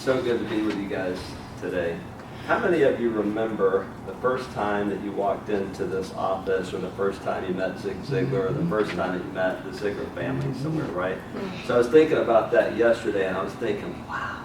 so good to be with you guys today. How many of you remember the first time that you walked into this office, or the first time you met Zig Ziglar, or the first time that you met the Ziglar family somewhere, right? So I was thinking about that yesterday, and I was thinking, wow,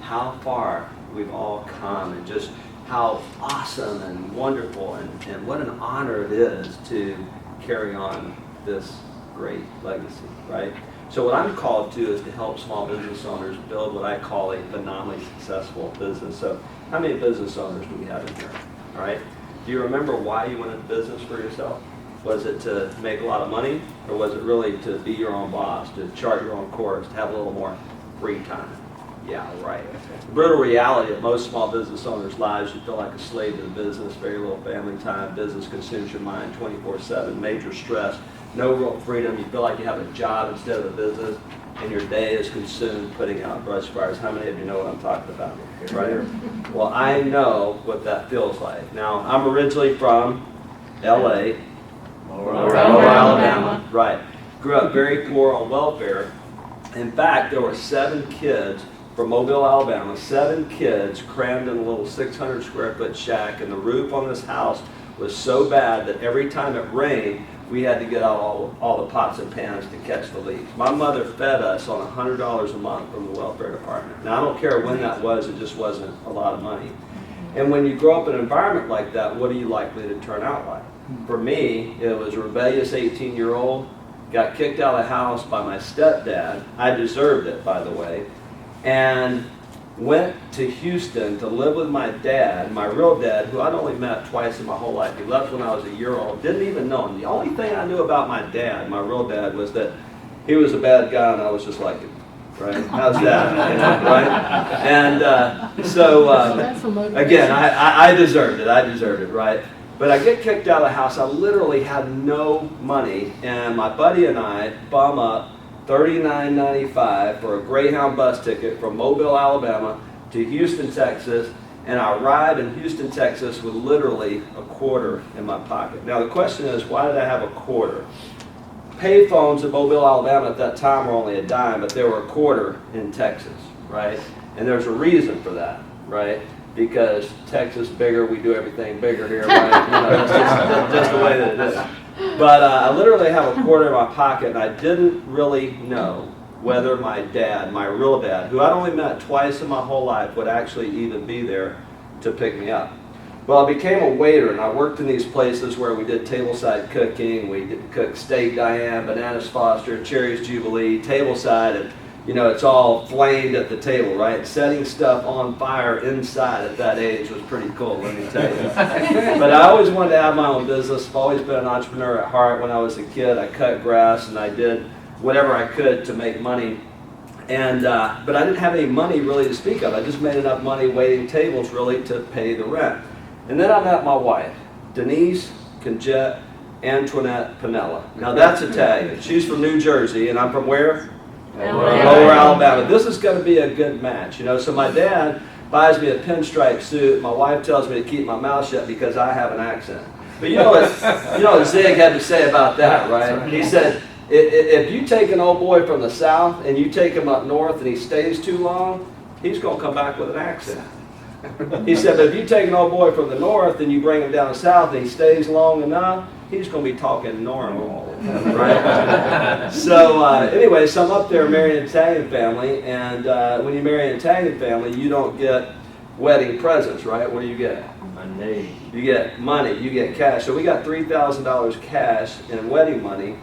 how far we've all come, and just how awesome and wonderful and what an honor it is to carry on this great legacy, right? So what I'm called to is to help small business owners build what I call a phenomenally successful business. So how many business owners do we have in here? All right. Do you remember why you went into business for yourself? Was it to make a lot of money, or was it really to be your own boss, to chart your own course, to have a little more free time? Yeah, right. The brutal reality of most small business owners' lives, you feel like a slave to the business, very little family time, business consumes your mind 24/7, major stress, no real freedom. You feel like you have a job instead of a business, and your day is consumed putting out brush fires. How many of you know what I'm talking about? Right? Well, I know what that feels like. Now, I'm originally from L.A., Lower Alabama. Right. Grew up very poor on welfare. In fact, there were 7 kids from Mobile, Alabama, 7 kids crammed in a little 600 square foot shack, and the roof on this house was so bad that every time it rained, we had to get out all the pots and pans to catch the leaks. My mother fed us on $100 a month from the welfare department. Now, I don't care when that was, it just wasn't a lot of money. And when you grow up in an environment like that, what are you likely to turn out like? For me, it was a rebellious 18-year-old, got kicked out of the house by my stepdad. I deserved it, by the way. And went to Houston to live with my dad, my real dad, who I'd only met twice in my whole life. He left when I was a year old, didn't even know him. The only thing I knew about my dad, my real dad, was that he was a bad guy and I was just like him, right? How's that, you know, right? And so, again, I deserved it, right? But I get kicked out of the house. I literally had no money, and my buddy and I bum up $39.95 for a Greyhound bus ticket from Mobile, Alabama to Houston, Texas, and I arrived in Houston, Texas with literally a quarter in my pocket. Now the question is, why did I have a quarter? Payphones in Mobile, Alabama at that time were only a dime, but they were a quarter in Texas, right? And there's a reason for that, right? Because Texas bigger, we do everything bigger here, right? You know, that's just the way that it is. But I literally have a quarter in my pocket, and I didn't really know whether my dad, my real dad, who I'd only met twice in my whole life, would actually even be there to pick me up. Well, I became a waiter, and I worked in these places where we did tableside cooking. We did cook steak Diane, bananas Foster, cherries Jubilee, tableside, and you know, it's all flamed at the table, right? Setting stuff on fire inside at that age was pretty cool, let me tell you. But I always wanted to have my own business. I've always been an entrepreneur at heart. When I was a kid, I cut grass and I did whatever I could to make money. And but I didn't have any money really to speak of. I just made enough money waiting tables really to pay the rent. And then I met my wife, Denise Conjet Antoinette Pinella. Now that's Italian. She's from New Jersey, and I'm from where? Lower Alabama. This is going to be a good match, you know. So my dad buys me a pinstripe suit. My wife tells me to keep my mouth shut because I have an accent. But you know what Zig had to say about that, right? He said, if you take an old boy from the South and you take him up north and he stays too long, he's going to come back with an accent. He said, but if you take an old boy from the north and you bring him down south and he stays long enough, he's going to be talking normal, right? So anyway, so I'm up there marrying an Italian family, and when you marry an Italian family, you don't get wedding presents, right? What do you get? Money. You get money, you get cash. So we got $3,000 cash in wedding money,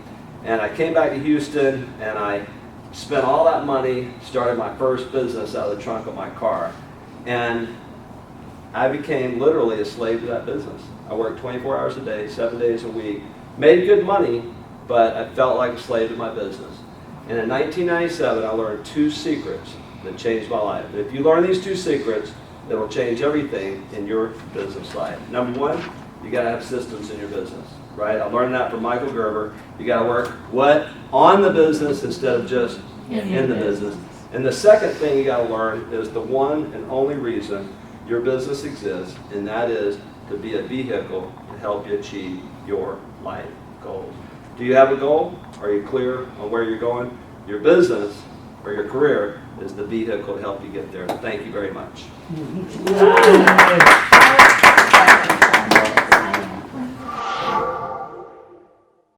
and I came back to Houston, and I spent all that money, started my first business out of the trunk of my car, and I became literally a slave to that business. I worked 24 hours a day, 7 days a week, made good money, but I felt like a slave to my business. And in 1997, I learned 2 secrets that changed my life. If you learn these 2 secrets, it'll change everything in your business life. Number 1, you gotta have systems in your business, right? I learned that from Michael Gerber. You gotta work what? On the business instead of just in the business. And the second thing you gotta learn is the one and only reason your business exists, and that is to be a vehicle to help you achieve your life goals. Do you have a goal? Are you clear on where you're going? Your business or your career is the vehicle to help you get there. Thank you very much.